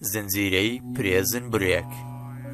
زنجیرەی پرێزن برێک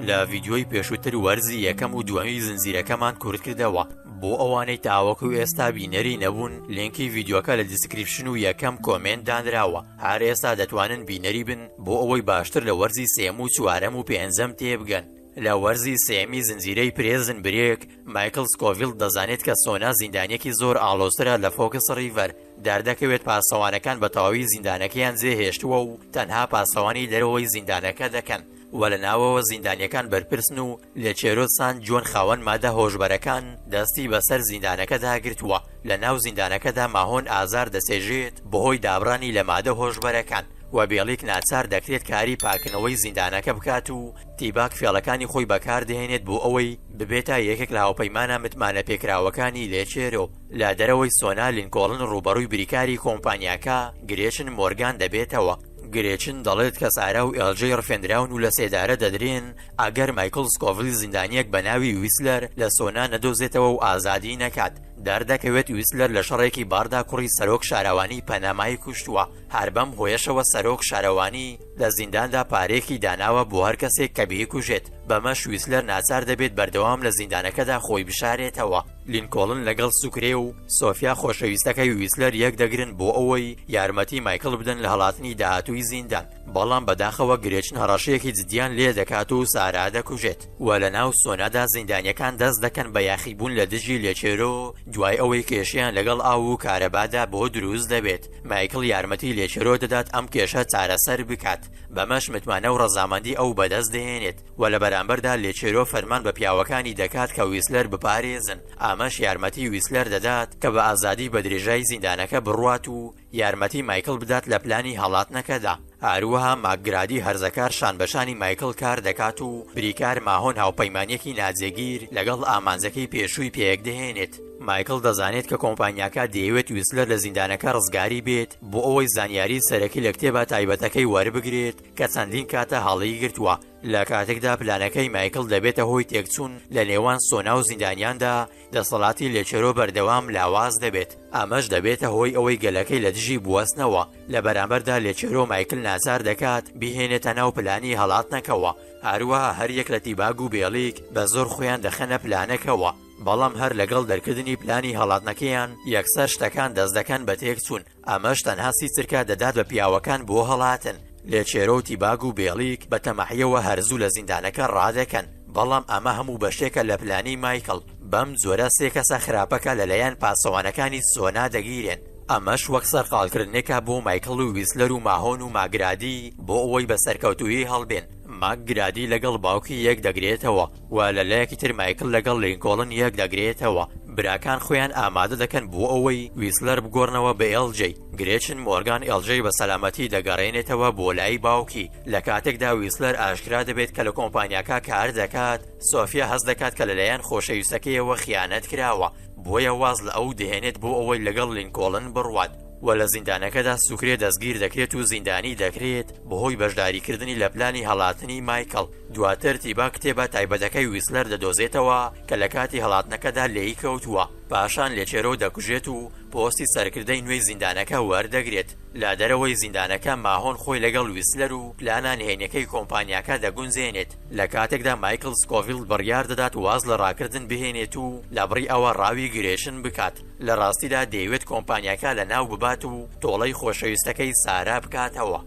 لە ڤیدیۆی پێشووتر وەرزی یەکەم و دووەمی زنجیرەکەمان کورت کردەوە. بۆ ئەوانەی تاوەکو ئێستا بینەری نەبوون، لینکی ڤیدیۆکە لە دیسکریپشن و یەکەم کۆمنت دانراوە. هەر ئێستا دەتوانن بینەری بن بۆ ئەوەی باشتر لە وەرزی سێم و چوارەم و پێنجەم تێبگەن. لە وەرزی سێمی زنجیرەی پرێزن برێک، مایکل سکۆڤیل دەزانێت کە سۆنا زیندانیەکی زۆر ئاڵۆزترە لە فۆکس ڕیڤەر. دەردەکەوێت پاسەوانەکان بە تەواوی زیندانەکەیان جێهێشتووە و تەنها پاسەوانی دەرەوەی زیندانەکە دەکەن. وە لە ناوەوە زیندانیەکان بەرپرسن و لێچێرۆ سان جۆن خاوەن مادە هۆشبەرەکان دەستی بەسەر زیندانەکەدا گرتووە. لە ناو زیندانەکەدا ماهۆن ئازار دەسێژێت بەهۆی دابڕانی لە مادە هۆشبەرەکان. و بێڵێک ناچار دەکرێت کاری پاکنەوەی زیندانەکە بکات و تیباک فێڵەکانی خۆی بەکاردێنێت بۆ ئەوەی ببێتە یەکێک لە هاوپەیمانە متمانە پێکراوەکانی لێچێرۆ. لە دەرەوەی سۆنا لینکۆڵن ڕوبەڕووی بریکاری کۆمپانیاکە گرێچن مۆرگان دەبێتەوە. گرێچن دەڵێت کە سارا و ئێلجەی ڕفێنراون و لە سێدارە دەدرێن ئەگەر مایکل سکۆڤیل زیندانیەک بە ناوی ویسلەر لە سۆنا نەدۆزێتەوە و ئازادی نەکات. دەردەکەوێت ویسلەر لە شەڕێکی باردا کوڕی سەرۆک شارەوانی پەنامایی کوشتووە. هەر بەم هۆیەشەوە سەرۆک شارەوانی لە زینداندا پارێکی داناوە بۆ هەر کەسێک کە بیکوژێت. بەمەش ویسلەر ناچار دەبێت بەردەوام لە زیندانەکەدا خۆی بشارێتەوە. لینکۆڵن لەگەڵ سوکرێ و سۆفیا خۆشەویستەکەی ویسلەر یەک دەگرن بۆ ئەوەی یارمەتی مایکل بدەن لە هەڵاتنی داهاتووی زیندان. بەڵام بەداخەوە گرێچن هەڕەشەیەکی جدیان لێ دەکات و سارا دەکوژێت. و لە ناو سۆنادا زیندانیەکان دەست دەکەن بە یاخیبوون لە دژی لێچێرۆ دوای ئەوەی کێشیان لەگەڵ ئاو و کارەبادا بۆ دروست دەبێت. مایکل یارمەتی لێچێرۆ دەدات ئەم کێشە چارەسەر بکات. بەمەش متمانە و ڕەزامەندی ئەو بەدەست دێنێت. و لە بەرامبەردا لێچێرۆ فەرمان بە پیاوەکانی دەکات کە ویسلەر بپارێزن. ئامەش یارمەتی ویسلەر دەدات کە بە ئازادی بە درێژای زیندانەکە بڕوات و یارمەتی مایکل بدات لە پلانی هەڵاتنەکەدا. هەروەها ماکگرادی هەرزەکار شانبەشانی مایکل کار دەکات و بریکار ماهۆن هاوپەیمانیەکی ناجێگیر لەگەڵ ئامانجەکەی پێشووی پێک دەهێنێت. مایکل دەزانێت کە کۆمپانیاکە دەیەوێت ویسلەر لە زیندانەکە ڕزگاری بێت بۆ ئەوەی زانیاری سەرەکی لە کتێبە تایبەتەکەی وەربگرێت کە چەندین کاتە هەڵی گرتووە. لە کاتێکدا پلانەکەی مایکل دەبێتە هۆی تێکچوون لە نێوان سۆنا و زیندانیاندا، دەسەڵاتی لێچێرۆ بەردەوام لاواز دەبێت. ئەمەش دەبێتە هۆی ئەوەی گەلەکەی لە دژی بوەستنەوە. لە بەرامبەردا لێچێرۆ مایکل ناچار دەکات بهێنێتە ناو پلانی هەڵاتنەکەوە. هەروەها هەر یەک لە تیباگ و بێڵیک بە زۆر خۆیان دەخەنە پلانەکەوە. بەڵام هەر لەگەڵ دەرکردنی پلانی هەڵاتنەکەیان یەکسەر شتەکان دەست دەکەن بە تێکچوون. ئەمەش تەنها سیچرکە دەدات بە پیاوەکان بۆ هەڵاتن. لێچێرۆ و تیباگ و بێڵیک بە تەمەحیەوە هەرزوو لە زیندانەکە ڕادەکەن. بەڵام ئەمە هەموو بەشێکە لە پلانی مایکل. بەم جۆرە سێ کەسە خراپەکە لەلایەن پاسەوانەکانی سۆنا دەگیرێن. ئەمەش وەک سەرقاڵکردنێکە بۆ مایکل و ویسلەر و ماهۆن و ماگرادی بۆ ئەوەی بە سەرکەوتووی هەڵبێن. ماکگرادی لەگەڵ باوکی یەک دەگرێتەوە و لەلایەکی تر مایکل لەگەڵ لینکۆڵن یەک دەگرێتەوە. براکان خۆیان ئامادە دەکەن بۆ ئەوەی ویسلەر بگۆڕنەوە بە ئێلجەی. گرێچن مۆرگان ئێلجەی بە سەلامەتی دەگەڕێنێتەوە بۆ لای باوکی. لە کاتێکدا ویسلەر ئاشکرا دەبێت کە لە کۆمپانیاکە کار دەکات، سۆفیا هەست دەکات کە لەلایەن خۆشەویستەکەیەوە خیانەت کراوە. بۆیە واز لە ئەو دەهێنێت بۆ ئەوەی لەگەڵ لینکۆڵن بڕوات. و لە زیندانەکەدا سوکرێ دەستگیر دەکرێت و زیندانی دەکرێت بەهۆی بەشداریکردنی لە پلانی هەڵاتنی مایکل. دواتر تیبا کتێبە تایبەتەکەی ویسلەر دەدۆزێتەوە کە لە کاتی هەڵاتنەکەدا لێی کەوتووە. پاشان لێچێرۆ دەکوژێت و پۆستی سەرکردەی نوێی زیندانەکە وەردەگرێت. لە دەرەوەی زیندانەکە ماهۆن خۆی لەگەڵ ویسلەر و پلانە نهێنیەکەی کۆمپانیاکە دەگونجێنێت. لە کاتێکدا مایکل سکۆڤیل بڕیار دەدات واز لە ڕاکردن بهێنێت و لەبڕی ئەوە ڕاوی گرێشن بکات. لە ڕاستیدا دەیەوێت کۆمپانیاکە لە ناو ببات و تۆڵەی خۆشەویستەکەی سارا بکاتەوە.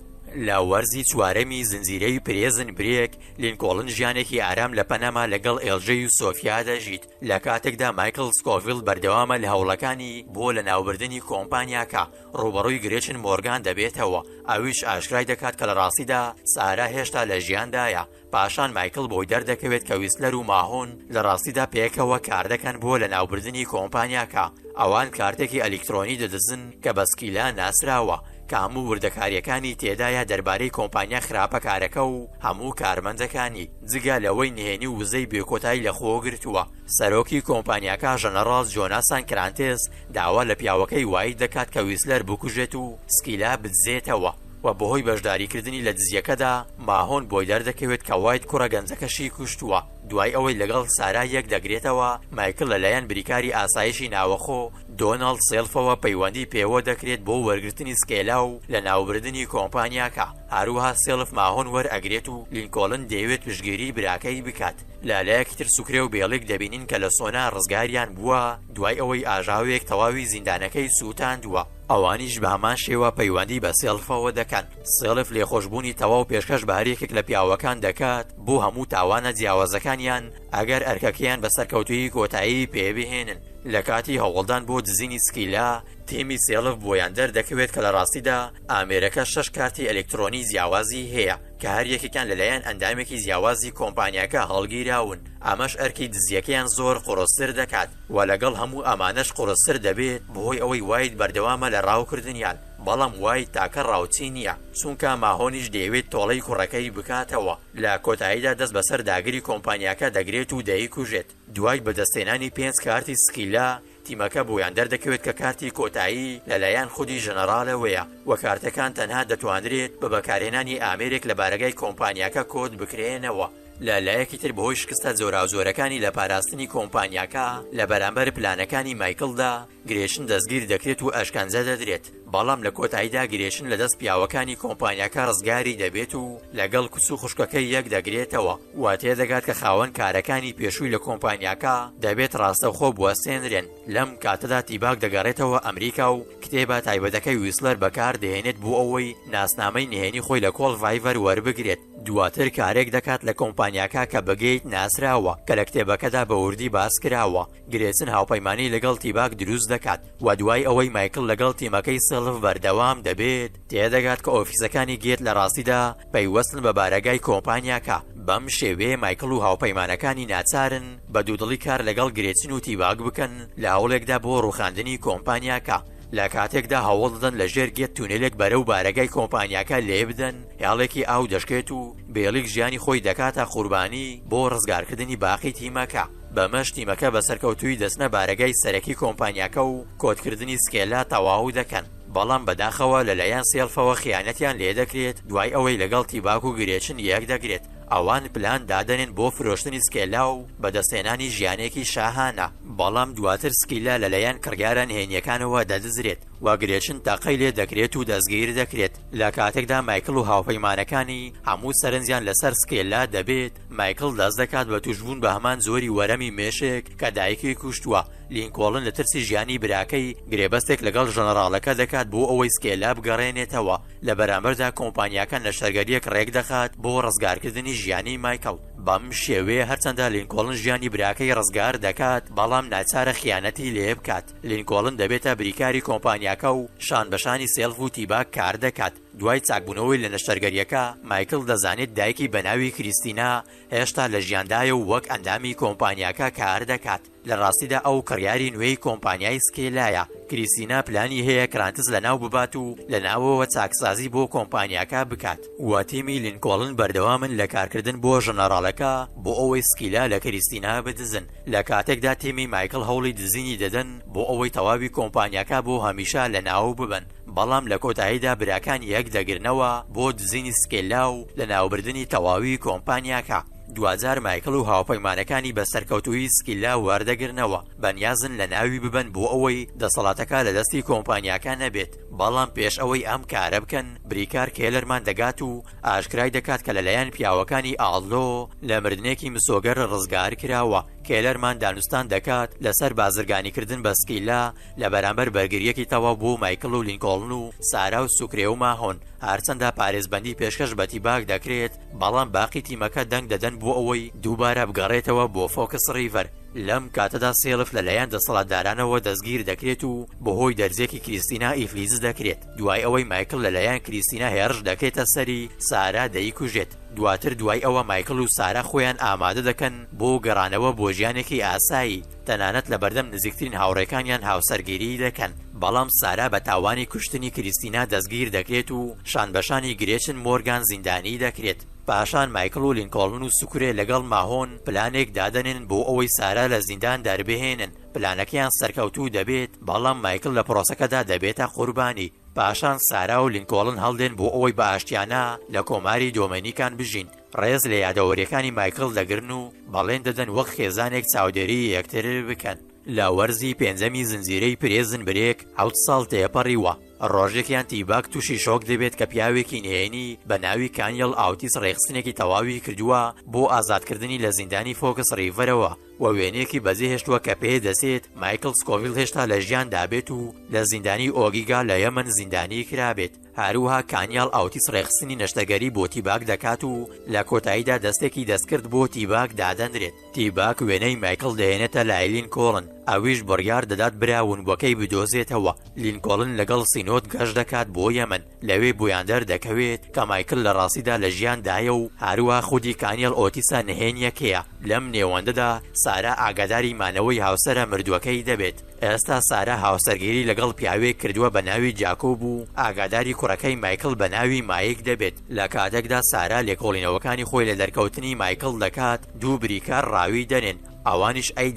لە وەرزی چوارەمی زنجیرەی پرێزن برێک، لینکۆڵن ژیانێکی ئارام لە پەنەما لەگەڵ ئێلجەی و سۆفیا دەژیت. لە کاتێکدا مایکل سکۆڤیل بەردەوامە لە هەوڵەکانی بۆ لە ناوبردنی کۆمپانیاکە ڕوبەڕووی گرێچن مۆرگان دەبێتەوە. ئەویش ئاشکرای دەکات کە لە ڕاستیدا سارا هێشتا لە ژیاندایە. پاشان مایکل بۆی دەردەکەوێت کە ویسلەر و ماهۆن لە ڕاستیدا پێکەوە کار دەکەن بۆ لە ناوبردنی کۆمپانیاکە. ئەوان کارتێکی ئەلیکترۆنی دەدزن کە بەسکیلا ناسراوە کە هەموو وردەکاریەکانی تێدایە دەربارەی کۆمپانیا خراپەکارەکە و هەموو کارمەندەکانی، جگا لەوەی نهێنی و وزەی بێکۆتایی لە خۆ گرتووە. سەرۆکی کۆمپانیاکە ژەنەڕاڵ جۆناسان کرانتێس داوا لە پیاوەکەی وای دەکات کە ویسلەر بکوژێت و سکیلا بدزێتەوە. و بەهۆی بەشداریکردنی لە دزیەکەدا ماهۆن بۆی دەردەکەوێت کە وایت کوڕە گەنجەکەشی کوشتووە. دوای ئەوەی لەگەڵ سارا یەک دەگرێتەوە مایکل لەلایەن بریکاری ئاسایشی ناوەخۆ دۆناڵد سێلفەوە پەیوەندی پێوە دەکرێت بۆ وەرگرتنی سکێلا و لە ناوبردننی کۆمپانیاکە هەروەها سێلف ماهۆن وەرئەگرێت و لینکۆڵن دەیەوێت پشتگیری براکەی بکات لالایەکی تر سوکرێ و بێڵێک دەبینین کە لە سۆنا ڕزگاریان بووە دوای ئەوەی ئاژاوێک تەواوی زیندانەکەی سووتاندووە ئەوانیش بە هەمان شێوە پەیوەندی بە سێلفەوە دەکەن سێلف لێخۆشبوونی تەواو پێشکەش بە هەرێکێک لە پیاوەکان دەکات بۆ هەموو تاوانە جیاوازەکانیان ئەگەر ئەرکەکەیان بە سەرکەوتویی کۆتایی پێبهێنن لە کاتی هەوڵدان بۆ دزینی سکیلا تیمی سێلف بۆیان دەردەکەوێت کە لە ڕاستیدا ئامێرەکە 6 کارتی ئەلکترۆنی جیاوازی هەیە کە هەر یەکێکیان لەلایەن ئەندامێکی جیاوازی کۆمپانیاکە هەڵگیراون ئەمەش ئەرکی دزیەکەیان زۆر قڕستر دەکات و لەگەڵ هەموو ئەمانەش قڕستر دەبێت بەهۆی ئەوەی وایت بەردەوامە لە ڕاوکردنیان بەڵام وای تاکە ڕاوچی نییە چونکە ماهۆنیش دەیەوێت تۆڵەی کوڕەکەی بکاتەوە لە کۆتاییدا دەست بەسەر داگیری کۆمپانیاکە دەگرێت و دەیکوژێت دوای بەدەستێنانی 5 کارتی سکیلا تیمەکە بۆیان دەردەکەوێت کە کارتی کۆتایی لەلایەن خودی ژەنەڕالەوەیە و کارتەکان تەنها دەتوانرێت بە بەکارهێنانی ئامێرێک لە بارگای کۆمپانیاکە کۆد بکرێنەوە لەلایەکی تر بەهۆی شکستە جۆراوجۆرەکانی لە پاراستنی کۆمپانیاکە لە بەرامبەر پلانەکانی مایکلدا گرێشن دەستگیر دەکرێت و ئەشکەنجە دەدرێت بەڵام لە کۆتاییدا گرێشن لە دەست پیاوەکانی کۆمپانیاکە ڕزگاری دەبێت و لەگەڵ کوچ و خوشکەکەی یەک دەگرێتەوە و تێدەگات کە خاوەن کارەکانی پێشووی لە کۆمپانیاکە دەبێت ڕاستەوخۆ بوەستێنرێن لەم کاتەدا تیباک دەگەڕێتەوە ئەمریکا و کتێبە تایبەتەکەی ویسلەر بەکار دەهێنێت بۆ ئەوەی ناسنامەی نهێنی خۆی لە کۆڵ ڤایڤەر وەربگرێت دواتر کارێک دەکات لە کۆمپانیاکە کە بەگەیت ناسراوە کە لە کتێبەکەدا بە وردی باس کراوە گرێچن هاوپەیمانی لەگەڵ تیباک دروست دەکات و دوای ئەوەی مایکل لەگەڵ تیمەکەی سێلف بەردەوام دەبێت تێدەگات کە ئۆفیسەکانی گێت لە ڕاستیدا پەیوەستن بە بارگای کۆمپانیاکە بەم شێوەیە مایکل و هاوپەیمانەکانی ناچارن بە دوودڵی کار لەگەڵ گرێچن و تیباک بکەن لە هەوڵێکدا بۆ ڕوخاندنی کۆمپانیاکە لە کاتێکدا هەوڵ دەدەن لە ژێر گێت تونێلێک بەرەو بارگای کۆمپانیاکە لێ بدەن هێڵێکی ئاو دەشکێت و بێڵێک ژیانی خۆی دەکاتە قوربانی بۆ ڕزگارکردنی باقی تیمەکە بەمەش تیمەکە بە سەرکەوتووی دەچنە بارگای سەرەکی کۆمپانیاکە و کۆدکردنی سکێلا تەواو دەکەن بەڵام بەداخەوە لەلایەن سێلفەوە خیانەتیان لێ دەکرێت دوای ئەوەی لەگەڵ تیباک و گرێچن یەک دەگرێت ئەوان پلان دادەنێن بۆ فرۆشتنی سکێلا و بەدەستێنانی ژیانێکی شاهانە بەڵام دواتر سکیلا لەلایەن کڕگارە نهێنیەکانەوە دەدزرێت و گرێچن تاقەی لێ دەکرێت و دەستگیر دەکرێت لە کاتێکدا مایکل و هاوپەیمانەکانی هەموو سەرنجیان لەسەر سکێلا دەبێت مایکل دەست دەکات بە توشبوون بە هەمان زۆری وەرەمی مێشێک کە دایکی کوشتووە لینکۆڵن لە ترسی ژیانی براکەی گرێبەستێک لەگەڵ ژەنەڕاڵەکە دەکات بۆ ئەوەی سکێلا بگەڕێنێتەوە لە بەرامبەردا کۆمپانیاکە لەشەرگەریەک ڕێک دەخات بۆ ڕزگارکردنی ژیانی مایکل بەم شێوەیە هەرچەندە لینکۆڵن ژیانی براکەی ڕزگار دەکات بەڵام ناچارە خیانەتی لێ بکات لینکۆڵن دەبێتە بریکاری کۆمپانیاکە و شان بەشانی سێلف و تیباک کار دەکات دوای چاکبوونەوەی لە نەشتەرگەریەکە مایکل دەزانێت دایکی بەناوی کریستینا هێشتا لە ژیاندایە و وەک ئەندامی کۆمپانیاکە کار دەکات لە ڕاستیدا ئەو کڕیاری نوێی کۆمپانیای سکێلایە کریستینا پلانی هەیە کرانتز لەناو ببات و لە ناوەوە چاکسازی بۆ کۆمپانیاکە بکات واتیمی لینکۆڵن بەردەوامن لە کارکردن بۆ ژەنەڕاڵەکە بۆ ئەوەی سکیلا لە کریستینا بدزن لە کاتێکدا تیمی مایکل هەوڵی دزینی دەدەن بۆ ئەوەی تەواوی کۆمپانیاکە بۆ هەمیشە لە ناو ببن بەڵام لە کۆتاییدا براکان یەک دەگرنەوە بۆ دزینی سکێلا و لە ناوبردنی تەواوی کۆمپانیاکە دوازار مایکل و هاوپەیمانەکانی بە سەرکەوتووی سکیلا وەردەگرنەوە بەنیازن لە ناوی ببن بۆ ئەوەی دەسەڵاتەکە لە دەستی کۆمپانیاکە نەبێت بەڵام پێش ئەوەی ئەم کارە بکەن بریکار کێلەرمان دەگات و ئاشکرای دەکات کە لەلایەن پیاوەکانی ئاڵۆ لە مردنێکی مسۆگەر ڕزگار کراوە کێلەرمان دانوستان دەکات لەسەر بازرگانیکردن بە سکیلا لە بەرامبەر بەرگریەکی تەواو بۆ مایکل و لینکۆڵن و سارا و سوکرێ و ماهۆن هەرچەندە پارێزبەندی پێشکەش بە تیباک دەکرێت بەڵام باقی تیمەکە دەنگ دەدەن بۆ ئەوەی دووبارە بگەڕێتەوە بۆ فۆکس ڕیڤەر لەم کاتەدا سێلف لەلایەن دەسەڵاتدارانەوە دەستگیر دەکرێت و بەهۆی دەرزێکی کریستینا ئیفلیز دەکرێت دوای ئەوەی مایکل لەلایەن کریستینا هێرش دەکرێتە سەری سارا دەیکوژێت دواتر دوای ئەوە مایکل و سارا خۆیان ئامادە دەکەن بۆ گەڕانەوە بۆ ژیانێکی ئاسایی تەنانەت لە بەردەم نزیکترین هاوڕێکانیان هاوسەرگیری دەکەن بەڵام سارا بە تاوانی کوشتنی کریستینا دەستگیر دەکرێت و شانبەشانی گرێچن مۆرگان زیندانی دەکرێت پاشان مایکل و لینکۆڵن و سوکرێ لەگەڵ ماهۆن پلانێک دادەنێن بۆ ئەوەی سارا لە زیندان دەربهێنن پلانەکەیان سەرکەوتوو دەبێت بەڵام مایکل لە پرۆسەکەدا دەبێتە قوربانی پاشان سارا و لینکۆڵن هەڵدێن بۆ ئەوەی بە ئاشتیانە لە کۆماری دۆمینیکان بژین ڕێز لە یادەوەریەکانی مایکل دەگرن و بەڵێن دەدەن وەک خێزانێک چاودێری یەکتر بکەن. لە وەرزی پێنجەمی زنجیرەی پرێزن برێک 7 ساڵ تێپەڕیوە. ڕۆژێکیان تیباک تووشی شۆک دەبێت کە پیاوێکی نهێنی بە ناوی کانیەڵ ئاوتیس ڕێخستنێکی تەواوی کردووە بۆ ئازادکردنی لە زیندانی فۆکس ڕیڤەرەوە و وێنەیەکی بەجێهێشتووە کە پێ دەسێت مایکل سکۆڤیل هێشتا لە ژیان دابێت و لە زیندانی ئۆگیگا لە یەمەن زیندانی کرابێت. هەروەها کانیەڵ ئاوتیس ڕێخستنی نەشتەگەری بۆ تیباک دەکات و لە کۆتاییدا دەستێکی دەستکرد بۆ تیباک دادەنرێت. تیباک وێنەی مایکل دەهێنێتە لای لینکۆڵن، ئەویش بڕیار دەدات براونبووەکەی بدۆزێتەوە. لینکۆڵن لەگەڵ سینۆت گەشت دەکات بۆ یەمەن، لەوێ بۆیان دەردەکەوێت کە مایکل لە ڕاستیدا لە ژیاندایە و هەروەها خودی کانیەڵ ئۆتیسە نهێنیەکەیە. لەم نێوەندەدا سارا ئاگاداری مانەوەی هاوسەرە مردووەکەی دەبێت. ئێستا سارا هاوسەرگیری لەگەڵ پیاوێک کردووە بە ناوی جاکۆب و ئاگاداری کوڕەکەی مایکل بە ناوی مایک دەبێت. لە کاتێکدا سارا لێکۆڵینەوەکانی خۆی لە دەرکەوتنی مایکل دەکات، دوو بریکار ڕاوی دەنێن، ئەوانیش ئەی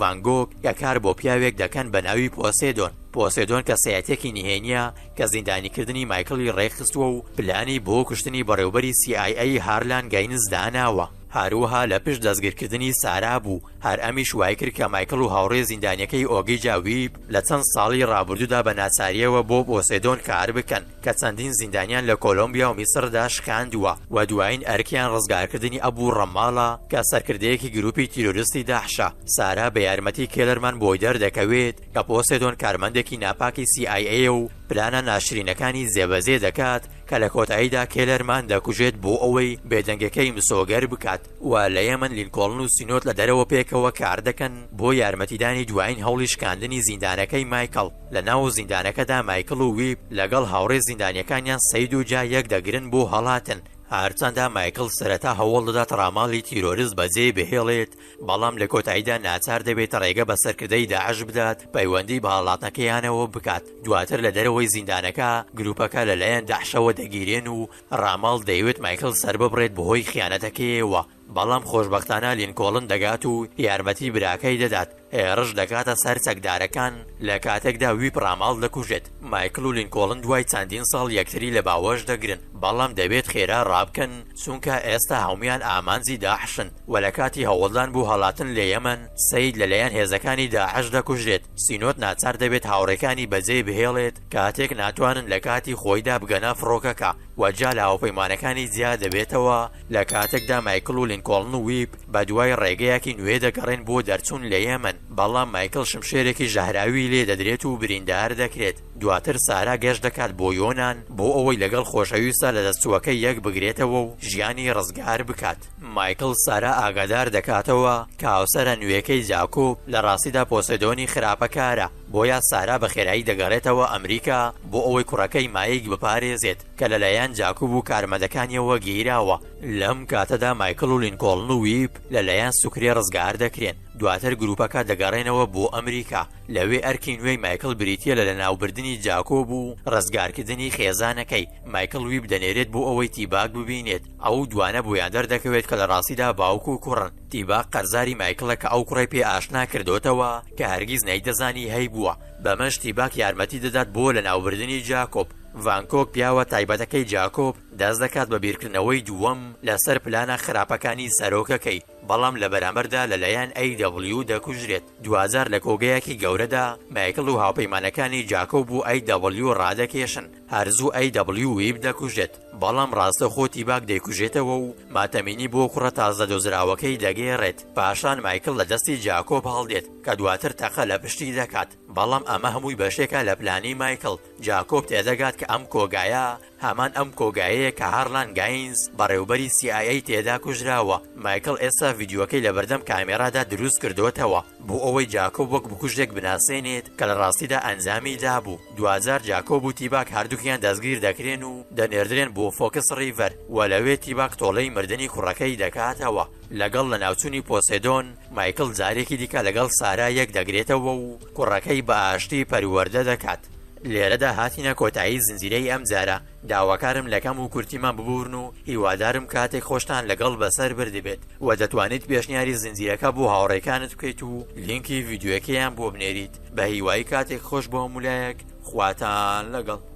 ڤانگۆک کە کار بۆ پیاوێک دەکەن بە ناوی پۆسێدۆن. پۆسێدۆن کە سەیاتێکی نهێنیە کە زیندانیکردنی مایکڵی ڕێخستووە و پلانی بۆ کوشتنی بەڕێوبەری CIA هارلان گاینز داناوە. هەروەها لە پشت دەستگیرکردنی سارا بوو. هەر ئەمیش وای کرد کە مایکل و هاوڕێ زیندانیەکەی ئۆگیجا ویب لە چەند ساڵی ڕابردوودا بە ناچاریەوە بۆ پۆسێدۆن کار بکەن کە چەندین زیندانیان لە کۆلۆمبیا و میسردا شکاندووە و دوایین ئەرکیان ڕزگارکردنی ئەبوو ڕەماڵە کە سەرکردەیەکی گروپی تیرۆریستی داعشە. سارا بە یارمەتی کێلەرمان بۆی دەردەکەوێت کە پۆسێدۆن کارمەندێکی ناپاکی CIA و پلانە ناشرینەکانی زێبەزێ دەکات کە لە کۆتاییدا کێلەرمان دەکوژێت بۆ ئەوەی بێدەنگەکەی مسۆگەر بکات. و لە یەمەن لینکۆڵن و سینۆت لە دەرەوە پێکەوە کار دەکەن بۆ یارمەتیدانی دوایین هەوڵی شکاندنی زیندانەکەی مایکل. لە ناو زیندانەکەدا مایکل و ویب لەگەڵ هاوڕێ زیندانیەکانیان سەید و جا یەک دەگرن بۆ هەڵاتن. هەرچەندە مایکل سەرەتا هەوڵ دەدات ڕاماڵی تیرۆریست بەجێ بهێڵێت، بەڵام لە کۆتاییدا ناچار دەبێت ڕێگە بە سەرکردەی داعش بدات پەیوەندی بە هەڵاتنەکەیانەوە بکات. دواتر لە دەرەوەی زیندانەکە گروپەکە لەلایەن داعشەوە دەگیرێن و ڕاماڵ دەیوێت مایکل سەر ببڕێت بەهۆی خیانەتەکەیەوە، بەڵام خۆشبەختانە لینکۆڵن دەگات و یارمەتی براکەی دەدات. هێرش دەکاتە سەر چەکدارەکان لە کاتێکدا ویپ ڕاماڵ دەکوژێت. مایکل و لینکۆڵن دوای چەندین ساڵ یەکتری لە باوەش دەگرن، بەڵام دەبێت خێرا ڕابکەن چونکە ئێستا هەمویان ئامانجی داعشن و لە کاتی هەوڵدان بوو هەڵاتن لە یەمەن سەید لەلایەن هێزەکانی داعش دەکوژرێت. سینۆت ناچار دەبێت هاوڕێکانی بەجێ بهێڵێت کاتێک ناتوانن لە کاتی خۆیدا بگەنە فڕۆکەکە و جا لە هاوپەیمانەکانی جیا دەبێتەوە لە کاتێکدا مایکل و لینکۆڵن و ویپ بە دوای ڕێگەیەکی نوێ دەگەڕێن بۆ دەرچوون لە یەمەن، بەڵام مایکل شمشێرێکی ژەهراوی لێ دەدرێت و بریندار دەکرێت. دواتر سارا گەشت دەکات بۆ یۆنان بۆ ئەوەی لەگەڵ خۆشەویستە لە دەستچووەکەی یەک بگرێتەوە و ژیانی ڕزگار بکات. مایکل سارا ئاگادار دەکاتەوە کە هاوسەرە نوێیەکەی جاکۆب لە ڕاستیدا پۆسێدۆنی خراپەکارە، بۆیە سارا بە خێرایی دەگەڕێتەوە ئەمریکا بۆ ئەوەی کوڕەکەی مایک بپارێزێت کە لەلایەن جاکۆب و کارمەندەکانیەوە گیراوە. لەم کاتەدا مایکل و لینکۆڵن و ویپ لەلایەن سوکرێ ڕزگار دەکرێن. دواتر گروپەکە دەگەڕێنەوە بۆ ئەمریکا، لەوێ ئەرکی نوێی مایکل بریتیە لە ناوبردنی جاکۆب و ڕزگارکردنی خێزانەکەی. مایکل ویب دەنێرێت بۆ ئەوەی تیباک ببینێت، ئەو دوانە بۆیان دەردەکەوێت کە لە ڕاستیدا باوکو و کوڕن. تیباک قەرزاری مایکلە کە ئەو کوڕی پێ ئاشنا کردوتەوە کە هەرگیز نەیدەزانی هەی بووە. بەمەش تیباک یارمەتی دەدات بۆ لە ناوبردنی جاکۆب. ڤانکۆک پیاوە تایبەتەکەی جاکۆب دەست دەکات بە بیرکردنەوەی دووەم لەسەر پلانە خراپەکانی سەرۆکەکەی، بەڵام لە بەرامبەردا لەلایەن AW دەکوژرێت. 2000 لە کۆگەیەکی گەورەدا مایکل و هاوپەیمانەکانی جاکۆب و AW ڕادەکێشن، هەرزوو AW ویب دەکوژێت، بەڵام ڕاستەخۆ تیباک دەیکوژێتەوە و ماتەمینی بۆ کوڕە تازە دۆزراوەکەی دەگێڕێت. پاشان مایکل لە دەستی جاکۆب هەڵدێت کە دواتر تەقە لە پشتی دەکات، بەڵام ئەمە هەمووی بەشێکە لە پلانی مایکل. جاکۆب تێدەگات کە ئەم کۆگایە هەمان ئەم کۆگایەیە کە هارلان گاینز بەڕێوبەری CIA تێدا کوژراوە. مایکل ئێستا ڤیدیۆکەی لە بەردەم کامێرادا دروست کردوتەوە بۆ ئەوەی جاکۆب وەک بکوژێک بناسێنێت کە لە ڕاستیدا ئەنجامی دابوو. 2000 جاکۆب و تیباک هەردووکیان دەستگیر دەکرێن و دەنێردرێن بۆ فۆکس ڕیڤەر و لەوێ تیباک تۆڵەی مردنی کوڕەکەی دەکاتەوە. لەگەڵ لە ناوچوونی پۆسێدۆن مایکل جارێکی دیکە لەگەڵ سارا یەک دەگرێتەوە و کوڕەکەی بە ئاشتی پەروەردە دەکات. لێرەدا هاتینە کۆتایی زنجیرەی ئەم جارە. داواکارم لەکەم و کورتیمان ببورن و هیوادارم کاتێک خۆشتان لەگەڵ بەسەر بردبێت و دەتوانیت پێشنیاری زنجیرەکە بۆ هاوڕێکانت بکەیت و لینکی ڤیدیۆکەیان بۆ بنێریت. بە هیوای کاتێک خۆش بۆ مولایەک خواتان لەگەڵ.